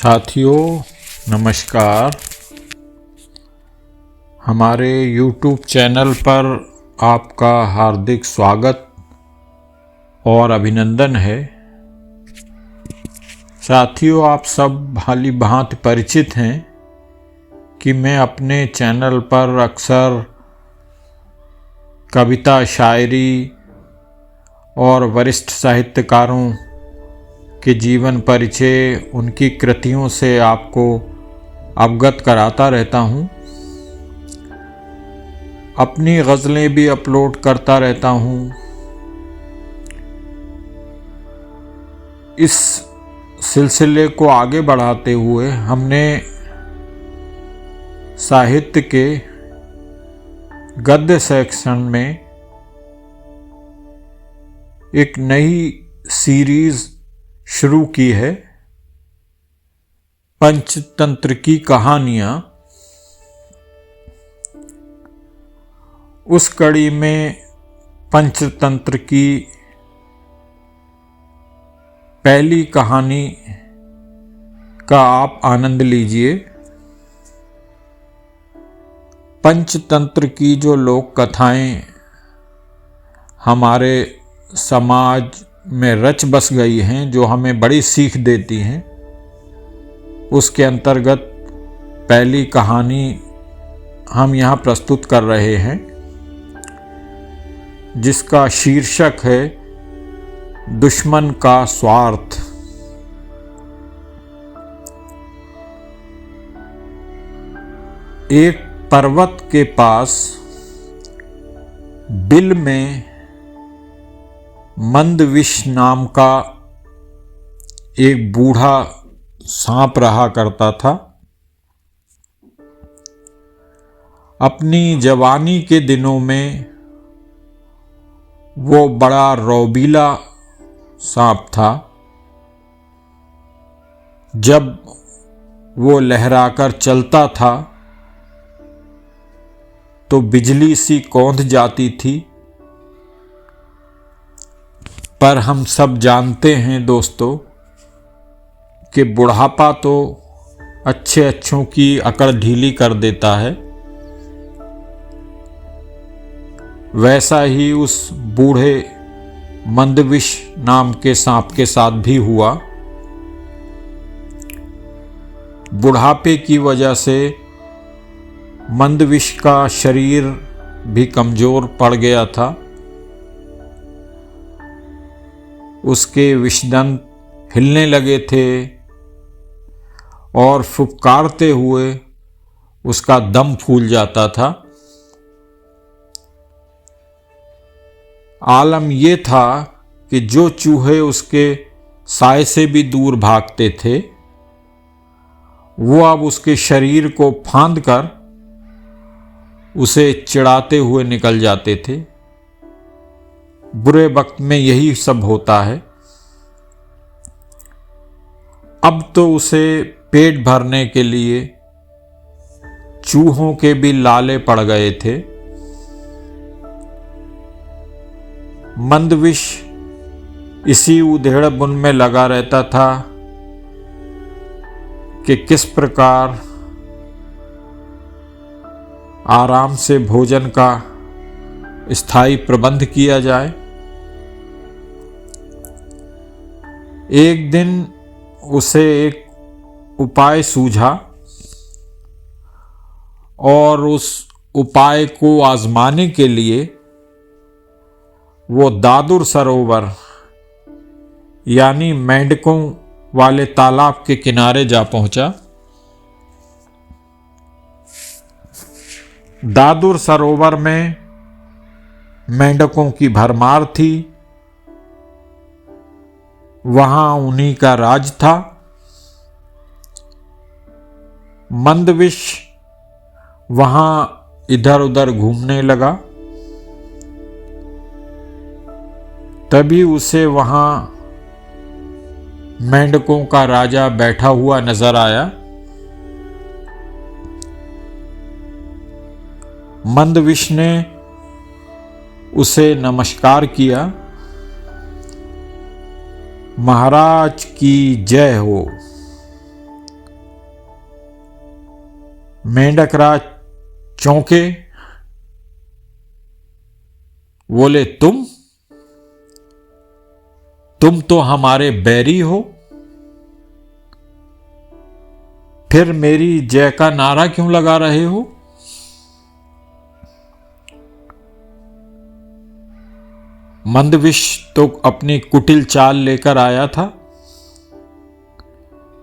साथियों नमस्कार। हमारे YouTube चैनल पर आपका हार्दिक स्वागत और अभिनंदन है। साथियों, आप सब भाली भांति परिचित हैं कि मैं अपने चैनल पर अक्सर कविता, शायरी और वरिष्ठ साहित्यकारों के जीवन परिचय, उनकी कृतियों से आपको अवगत कराता रहता हूँ। अपनी गज़लें भी अपलोड करता रहता हूँ। इस सिलसिले को आगे बढ़ाते हुए हमने साहित्य के गद्य सेक्शन में एक नई सीरीज़ शुरू की है, पंचतंत्र की कहानियाँ। उस कड़ी में पंचतंत्र की पहली कहानी का आप आनंद लीजिए। पंचतंत्र की जो लोक कथाएं हमारे समाज में रच बस गई हैं, जो हमें बड़ी सीख देती हैं, उसके अंतर्गत पहली कहानी हम यहाँ प्रस्तुत कर रहे हैं, जिसका शीर्षक है दुश्मन का स्वार्थ। एक पर्वत के पास बिल में मंदविष नाम का एक बूढ़ा सांप रहा करता था। अपनी जवानी के दिनों में वो बड़ा रौबीला सांप था। जब वो लहराकर चलता था तो बिजली सी कौंध जाती थी। पर हम सब जानते हैं दोस्तों कि बुढ़ापा तो अच्छों की अकड़ ढीली कर देता है। वैसा ही उस बूढ़े मंदविष नाम के सांप के साथ भी हुआ। बुढ़ापे की वजह से मंदविष का शरीर भी कमजोर पड़ गया था। उसके विषदंत हिलने लगे थे और फुफकारते हुए उसका दम फूल जाता था। आलम ये था कि जो चूहे उसके साए से भी दूर भागते थे, वो अब उसके शरीर को फांद कर उसे चिढ़ाते हुए निकल जाते थे। बुरे वक्त में यही सब होता है। अब तो उसे पेट भरने के लिए चूहों के भी लाले पड़ गए थे। मंदविष इसी उधेड़-बुन में लगा रहता था कि किस प्रकार आराम से भोजन का स्थायी प्रबंध किया जाए। एक दिन उसे एक उपाय सूझा और उस उपाय को आजमाने के लिए वो दादुर सरोवर यानी मेंढकों वाले तालाब के किनारे जा पहुंचा। दादुर सरोवर में मेंढकों की भरमार थी। वहां उन्हीं का राज था। मंदविष वहां इधर उधर घूमने लगा। तभी उसे वहां मेंढकों का राजा बैठा हुआ नजर आया। मंदविष ने उसे नमस्कार किया। महाराज की जय हो। मेंढकराज चौंके, बोले तुम तो हमारे बैरी हो, फिर मेरी जय का नारा क्यों लगा रहे हो? मंदविश तो अपनी कुटिल चाल लेकर आया था।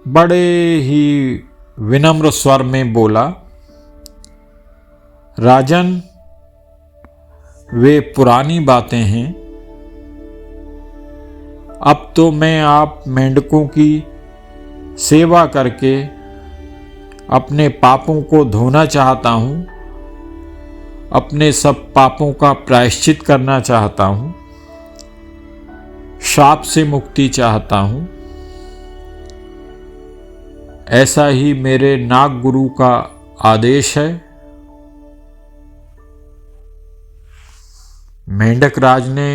बड़े ही विनम्र स्वर में बोला, राजन, वे पुरानी बातें हैं। अब तो मैं आप मेंढकों की सेवा करके अपने पापों को धोना चाहता हूं, अपने सब पापों का प्रायश्चित करना चाहता हूं, शाप से मुक्ति चाहता हूं। ऐसा ही मेरे नाग गुरु का आदेश है। मेंढक राज ने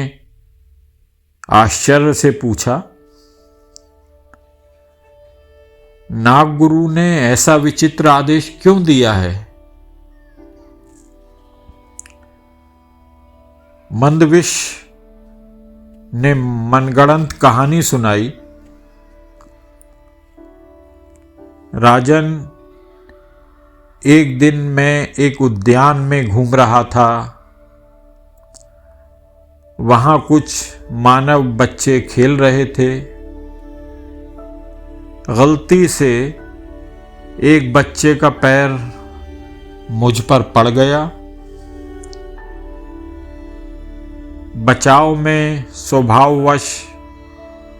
आश्चर्य से पूछा, नाग गुरु ने ऐसा विचित्र आदेश क्यों दिया है? मंदविश ने मनगढ़ंत कहानी सुनाई। राजन, एक दिन मैं एक उद्यान में घूम रहा था। वहां कुछ मानव बच्चे खेल रहे थे। गलती से एक बच्चे का पैर मुझ पर पड़ गया। बचाव में स्वभाववश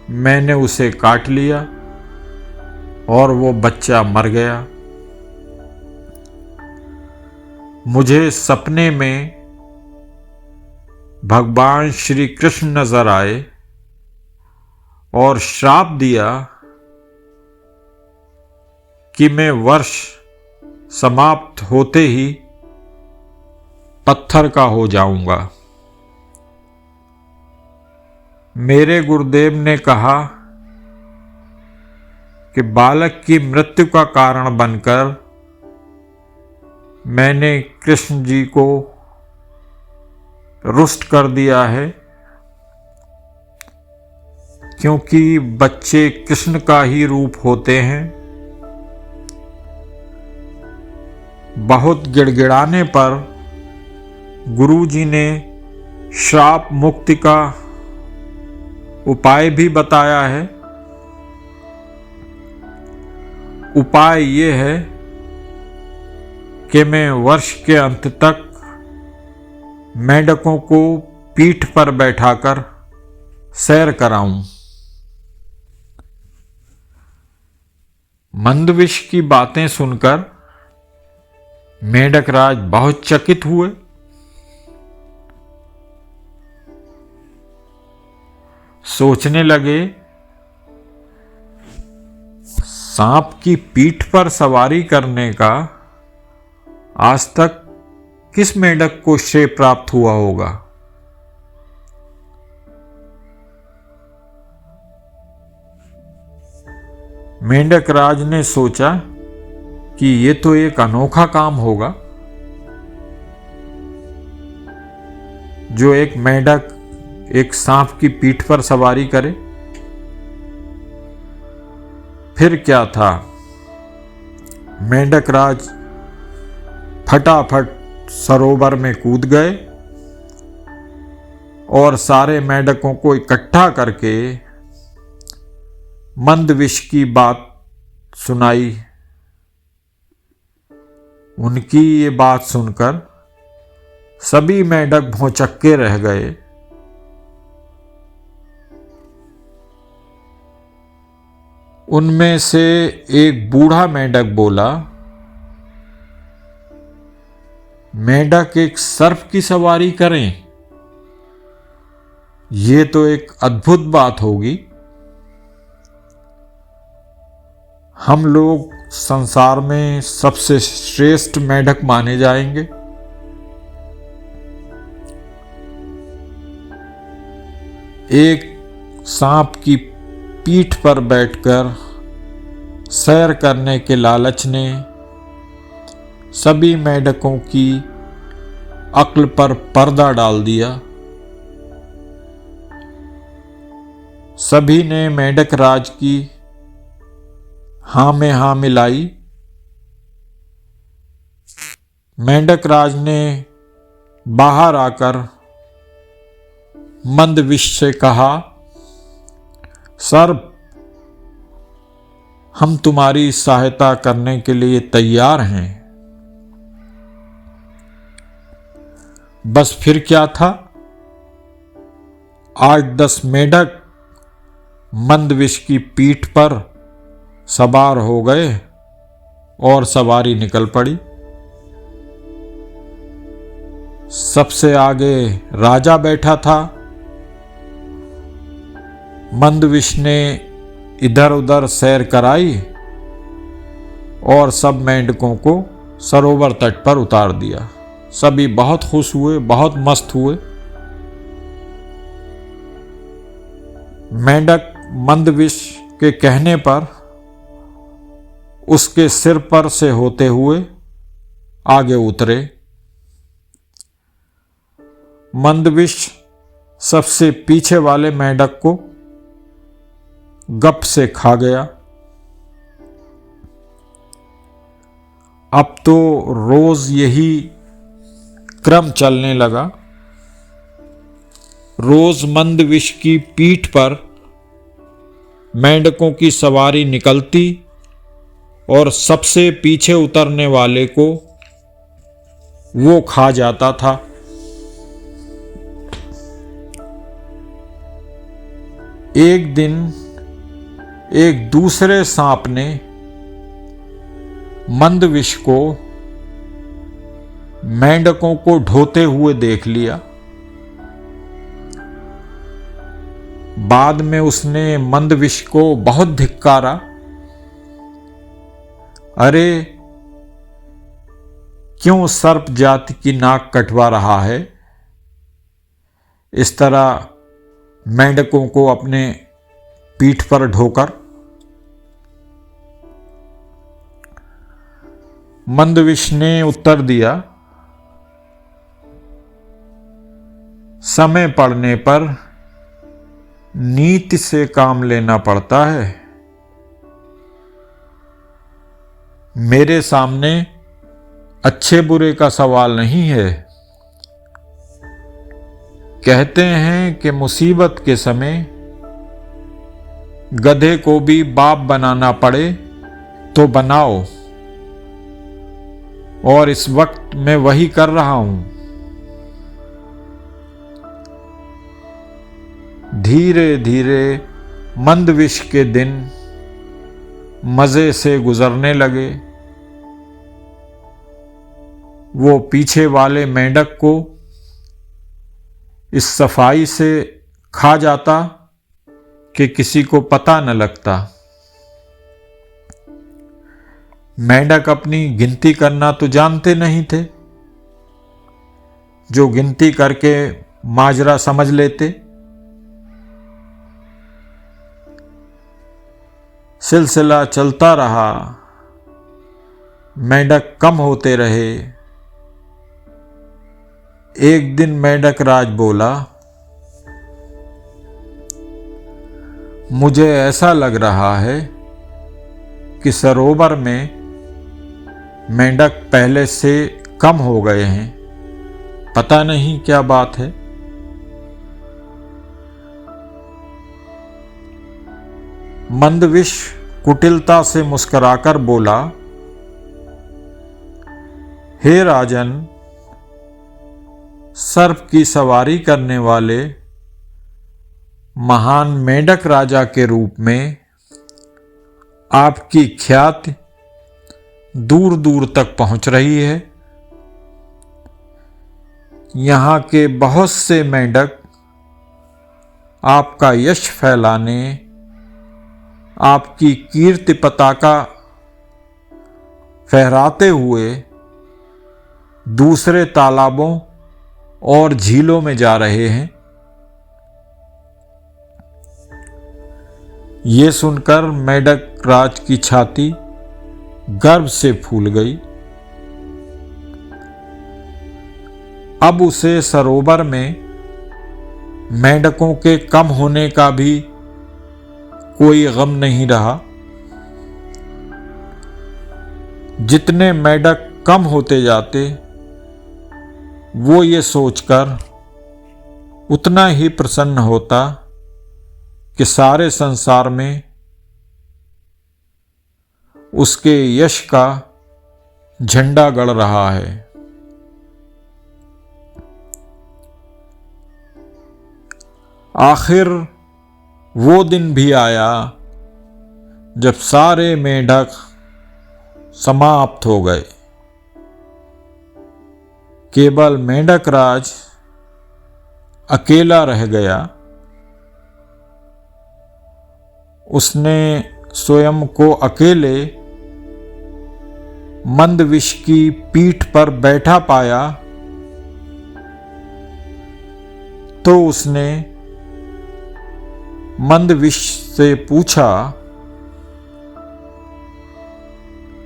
मैंने उसे काट लिया और वो बच्चा मर गया। मुझे सपने में भगवान श्री कृष्ण नजर आए और श्राप दिया कि मैं वर्ष समाप्त होते ही पत्थर का हो जाऊंगा। मेरे गुरुदेव ने कहा कि बालक की मृत्यु का कारण बनकर मैंने कृष्ण जी को रुष्ट कर दिया है, क्योंकि बच्चे कृष्ण का ही रूप होते हैं। बहुत गिड़गिड़ाने पर गुरुजी ने श्राप मुक्ति का उपाय भी बताया है। उपाय ये है कि मैं वर्ष के अंत तक मेंढकों को पीठ पर बैठाकर सैर कराऊं। मंदविश की बातें सुनकर मेंढक राज बहुत चकित हुए। सोचने लगे, सांप की पीठ पर सवारी करने का आज तक किस मेंढक को श्रेय प्राप्त हुआ होगा? मेंढक राज ने सोचा कि ये तो एक अनोखा काम होगा। जो एक मेंढक एक सांप की पीठ पर सवारी करे। फिर क्या था, मेंढक राज फटाफट सरोवर में कूद गए और सारे मेंढकों को इकट्ठा करके मंदविश की बात सुनाई। उनकी ये बात सुनकर सभी मेंढक भौचक्के रह गए। उनमें से एक बूढ़ा मेंढक बोला, मेंढक एक सर्प की सवारी करें, ये तो एक अद्भुत बात होगी। हम लोग संसार में सबसे श्रेष्ठ मेंढक माने जाएंगे। एक सांप की पीठ पर बैठकर सैर करने के लालच ने सभी मेंढकों की अक्ल पर पर्दा डाल दिया। सभी ने मेंढक राज की हाँ में हाँ मिलाई। मेंढक राज ने बाहर आकर मंदविष से कहा, सर्प, हम तुम्हारी सहायता करने के लिए तैयार हैं। बस फिर क्या था, 8-10 मेंढक मंदविष की पीठ पर सवार हो गए और सवारी निकल पड़ी। सबसे आगे राजा बैठा था। मंदविष ने इधर उधर सैर कराई और सब मेंढकों को सरोवर तट पर उतार दिया। सभी बहुत खुश हुए, बहुत मस्त हुए। मेंढक मंदविष के कहने पर उसके सिर पर से होते हुए आगे उतरे। मंदविष सबसे पीछे वाले मेंढक को गप से खा गया। अब तो रोज यही क्रम चलने लगा। रोज मंदविष की पीठ पर मेंढकों की सवारी निकलती और सबसे पीछे उतरने वाले को वो खा जाता था। एक दिन एक दूसरे सांप ने मंदविष को मेंढकों को ढोते हुए देख लिया। बाद में उसने मंदविष को बहुत धिक्कारा। अरे, क्यों सर्प जाति की नाक कटवा रहा है? इस तरह मेंढकों को अपने पीठ पर ढोकर। मंदविष ने उत्तर दिया, समय पड़ने पर नीति से काम लेना पड़ता है। मेरे सामने अच्छे बुरे का सवाल नहीं है। कहते हैं कि मुसीबत के समय गधे को भी बाप बनाना पड़े तो बनाओ, और इस वक्त मैं वही कर रहा हूं। धीरे धीरे मंदविष के दिन मजे से गुजरने लगे। वो पीछे वाले मेंढक को इस सफाई से खा जाता कि किसी को पता न लगता। मेंढक अपनी गिनती करना तो जानते नहीं थे। जो गिनती करके माजरा समझ लेते। सिलसिला चलता रहा। मेंढक कम होते रहे। एक दिन मेंढक राज बोला, मुझे ऐसा लग रहा है कि सरोवर में मेंढक पहले से कम हो गए हैं। पता नहीं क्या बात है। मंदविष कुटिलता से मुस्कुराकर बोला, हे राजन, सर्प की सवारी करने वाले महान मेंढक राजा के रूप में आपकी ख्याति दूर दूर तक पहुंच रही है। यहां के बहुत से मेंढक आपका यश फैलाने, आपकी कीर्ति पताका फहराते हुए दूसरे तालाबों और झीलों में जा रहे हैं। ये सुनकर मेंढक राज की छाती गर्व से फूल गई। अब उसे सरोवर में मेंढकों के कम होने का भी कोई गम नहीं रहा। जितने मेंढक कम होते जाते, वो ये सोचकर उतना ही प्रसन्न होता कि सारे संसार में उसके यश का झंडा गड़ रहा है। आखिर वो दिन भी आया जब सारे मेंढक समाप्त हो गए। केवल मेंढक राज अकेला रह गया। उसने स्वयं को अकेले मंदविष की पीठ पर बैठा पाया तो उसने मंदविष से पूछा,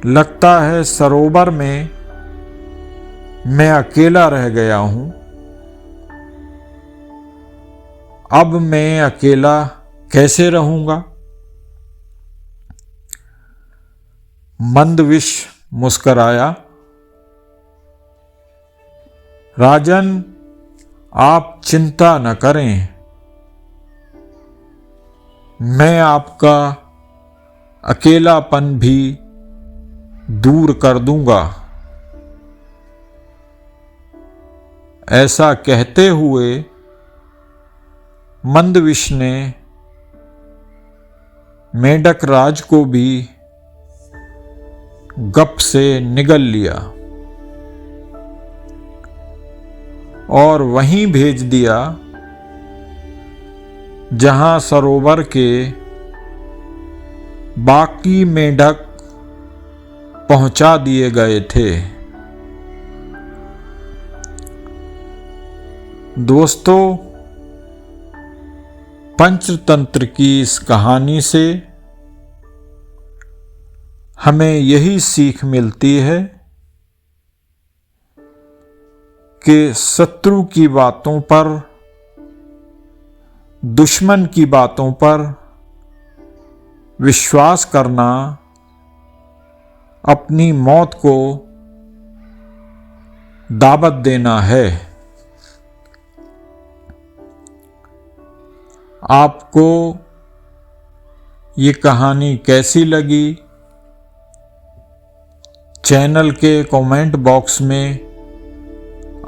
लगता है सरोवर में मैं अकेला रह गया हूं। अब मैं अकेला कैसे रहूंगा? मंदविष मुस्कराया, राजन, आप चिंता न करें, मैं आपका अकेलापन भी दूर कर दूंगा। ऐसा कहते हुए मंदविष ने मेंढक राज को भी गप से निगल लिया और वहीं भेज दिया जहां सरोवर के बाकी मेंढक पहुंचा दिए गए थे। दोस्तों, पंचतंत्र की इस कहानी से हमें यही सीख मिलती है कि शत्रु की बातों पर, दुश्मन की बातों पर विश्वास करना अपनी मौत को दावत देना है। आपको ये कहानी कैसी लगी? चैनल के कमेंट बॉक्स में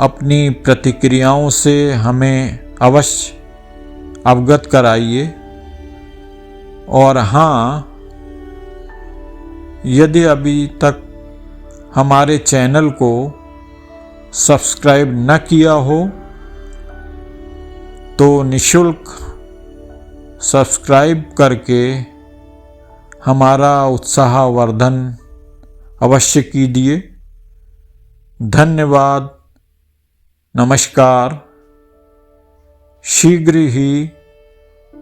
अपनी प्रतिक्रियाओं से हमें अवश्य अवगत कराइए। और हाँ, यदि अभी तक हमारे चैनल को सब्सक्राइब न किया हो तो निःशुल्क सब्सक्राइब करके हमारा उत्साहवर्धन अवश्य कीजिए। धन्यवाद। नमस्कार। शीघ्र ही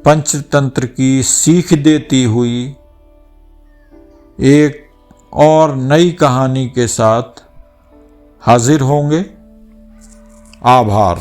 पंचतंत्र की सीख देती हुई एक और नई कहानी के साथ हाजिर होंगे। आभार।